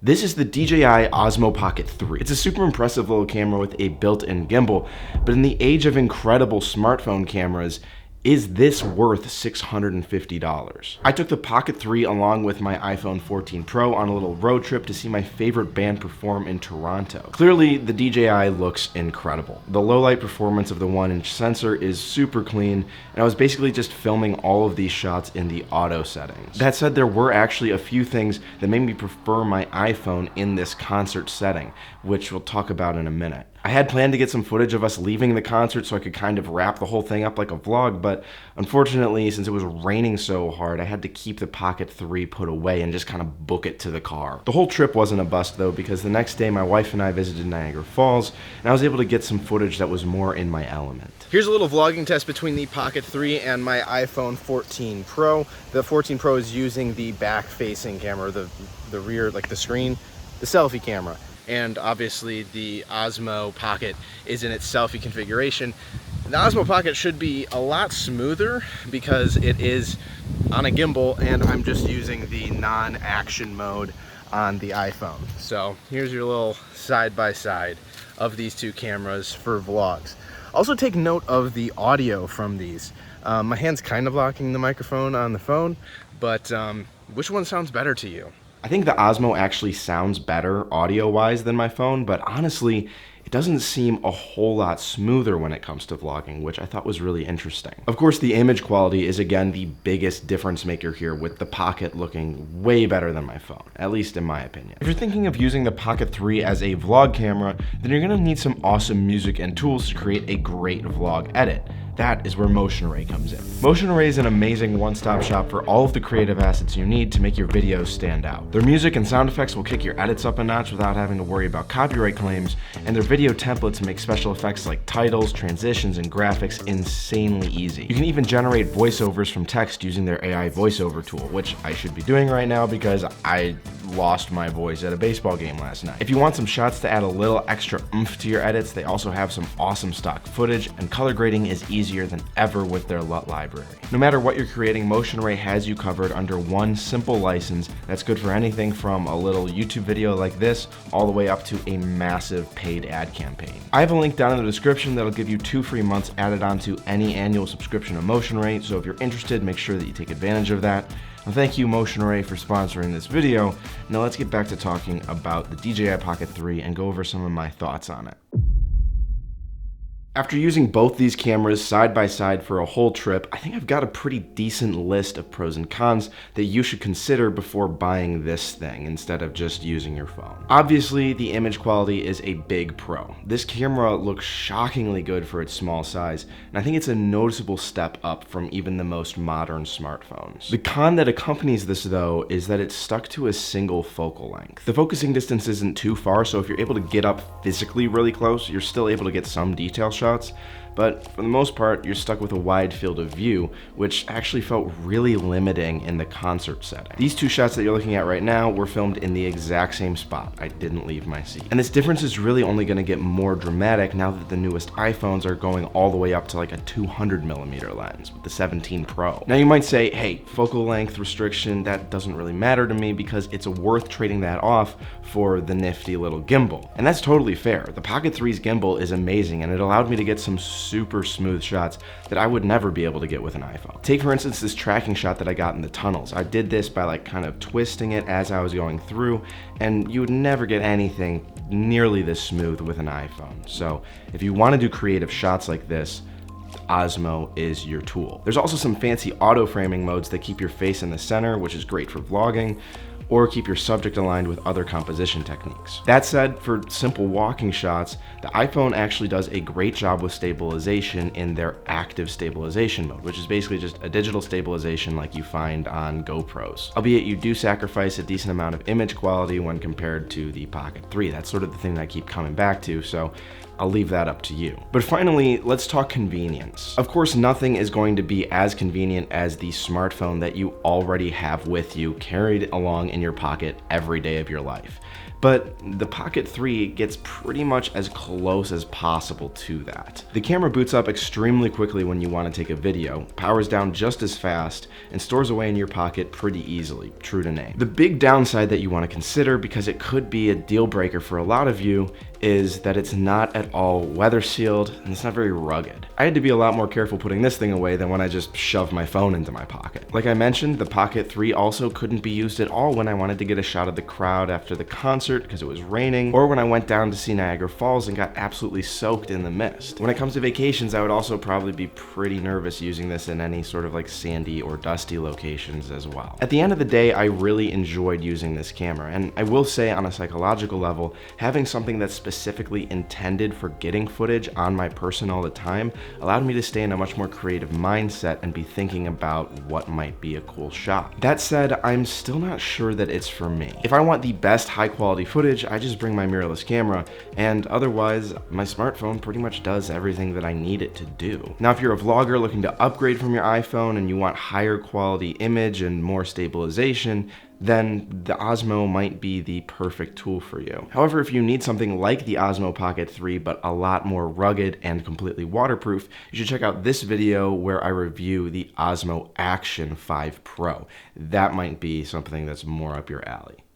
This is the DJI Osmo Pocket 3. It's a super impressive little camera with a built-in gimbal, but in the age of incredible smartphone cameras, is this worth $650? I took the Pocket 3 along with my iPhone 14 Pro on a little road trip to see my favorite band perform in Toronto. Clearly, the DJI looks incredible. The low-light performance of the 1-inch sensor is super clean, and I was basically just filming all of these shots in the auto settings. That said, there were actually a few things that made me prefer my iPhone in this concert setting, which we'll talk about in a minute. I had planned to get some footage of us leaving the concert so I could kind of wrap the whole thing up like a vlog, but unfortunately, since it was raining so hard, I had to keep the Pocket 3 put away and just kind of book it to the car. The whole trip wasn't a bust though, because the next day my wife and I visited Niagara Falls, and I was able to get some footage that was more in my element. Here's a little vlogging test between the Pocket 3 and my iPhone 14 Pro. The 14 Pro is using the back-facing camera, the rear, like the screen, the selfie camera. And obviously the Osmo Pocket is in its selfie configuration. The Osmo Pocket should be a lot smoother because it is on a gimbal and I'm just using the non-action mode on the iPhone. So here's your little side-by-side of these two cameras for vlogs. Also take note of the audio from these. My hand's kind of blocking the microphone on the phone, but which one sounds better to you? I think the Osmo actually sounds better audio-wise than my phone, but honestly, it doesn't seem a whole lot smoother when it comes to vlogging, which I thought was really interesting. Of course, the image quality is again the biggest difference maker here, with the Pocket looking way better than my phone, at least in my opinion. If you're thinking of using the Pocket 3 as a vlog camera, then you're gonna need some awesome music and tools to create a great vlog edit. That is where Motion Array comes in. Motion Array is an amazing one-stop shop for all of the creative assets you need to make your videos stand out. Their music and sound effects will kick your edits up a notch without having to worry about copyright claims, and their video templates make special effects like titles, transitions, and graphics insanely easy. You can even generate voiceovers from text using their AI voiceover tool, which I should be doing right now because I lost my voice at a baseball game last night. If you want some shots to add a little extra oomph to your edits, they also have some awesome stock footage, and color grading is easier than ever with their LUT library. No matter what you're creating, Motion Array has you covered under one simple license that's good for anything from a little YouTube video like this all the way up to a massive paid ad campaign. I have a link down in the description that'll give you 2 free months added onto any annual subscription to Motion Array, so if you're interested, make sure that you take advantage of that. Well, thank you, Motion Array, for sponsoring this video. Now let's get back to talking about the DJI Pocket 3 and go over some of my thoughts on it. After using both these cameras side by side for a whole trip, I think I've got a pretty decent list of pros and cons that you should consider before buying this thing instead of just using your phone. Obviously, the image quality is a big pro. This camera looks shockingly good for its small size, and I think it's a noticeable step up from even the most modern smartphones. The con that accompanies this, though, is that it's stuck to a single focal length. The focusing distance isn't too far, so if you're able to get up physically really close, you're still able to get some detail shots, but for the most part, you're stuck with a wide field of view, which actually felt really limiting in the concert setting. These two shots that you're looking at right now were filmed in the exact same spot. I didn't leave my seat. And this difference is really only going to get more dramatic now that the newest iPhones are going all the way up to like a 200mm lens with the 17 Pro. Now you might say, hey, focal length restriction, that doesn't really matter to me because it's worth trading that off for the nifty little gimbal. And that's totally fair. The Pocket 3's gimbal is amazing, and it allowed me to get some super smooth shots that I would never be able to get with an iPhone. Take for instance this tracking shot that I got in the tunnels. I did this by like kind of twisting it as I was going through, and you would never get anything nearly this smooth with an iPhone. So if you want to do creative shots like this, Osmo is your tool. There's also some fancy auto framing modes that keep your face in the center, which is great for vlogging, or keep your subject aligned with other composition techniques. That said, for simple walking shots, the iPhone actually does a great job with stabilization in their active stabilization mode, which is basically just a digital stabilization like you find on GoPros. Albeit you do sacrifice a decent amount of image quality when compared to the Pocket 3. That's sort of the thing that I keep coming back to, so I'll leave that up to you. But finally, let's talk convenience. Of course, nothing is going to be as convenient as the smartphone that you already have with you, carried along in your pocket every day of your life. But the Pocket 3 gets pretty much as close as possible to that. The camera boots up extremely quickly when you want to take a video, powers down just as fast, and stores away in your pocket pretty easily, true to name. The big downside that you want to consider, because it could be a deal breaker for a lot of you, is that it's not at all weather sealed and it's not very rugged. I had to be a lot more careful putting this thing away than when I just shoved my phone into my pocket. Like I mentioned, the Pocket 3 also couldn't be used at all when I wanted to get a shot of the crowd after the concert because it was raining, or when I went down to see Niagara Falls and got absolutely soaked in the mist. When it comes to vacations, I would also probably be pretty nervous using this in any sort of like sandy or dusty locations as well. At the end of the day, I really enjoyed using this camera, and I will say on a psychological level, having something that's specifically intended for getting footage on my person all the time allowed me to stay in a much more creative mindset and be thinking about what might be a cool shot. That said, I'm still not sure that it's for me. If I want the best high quality footage, I just bring my mirrorless camera, and otherwise my smartphone pretty much does everything that I need it to do. Now, if you're a vlogger looking to upgrade from your iPhone and you want higher quality image and more stabilization, then the Osmo might be the perfect tool for you. However, if you need something like the Osmo Pocket 3 but a lot more rugged and completely waterproof, you should check out this video where I review the Osmo Action 5 Pro. That might be something that's more up your alley.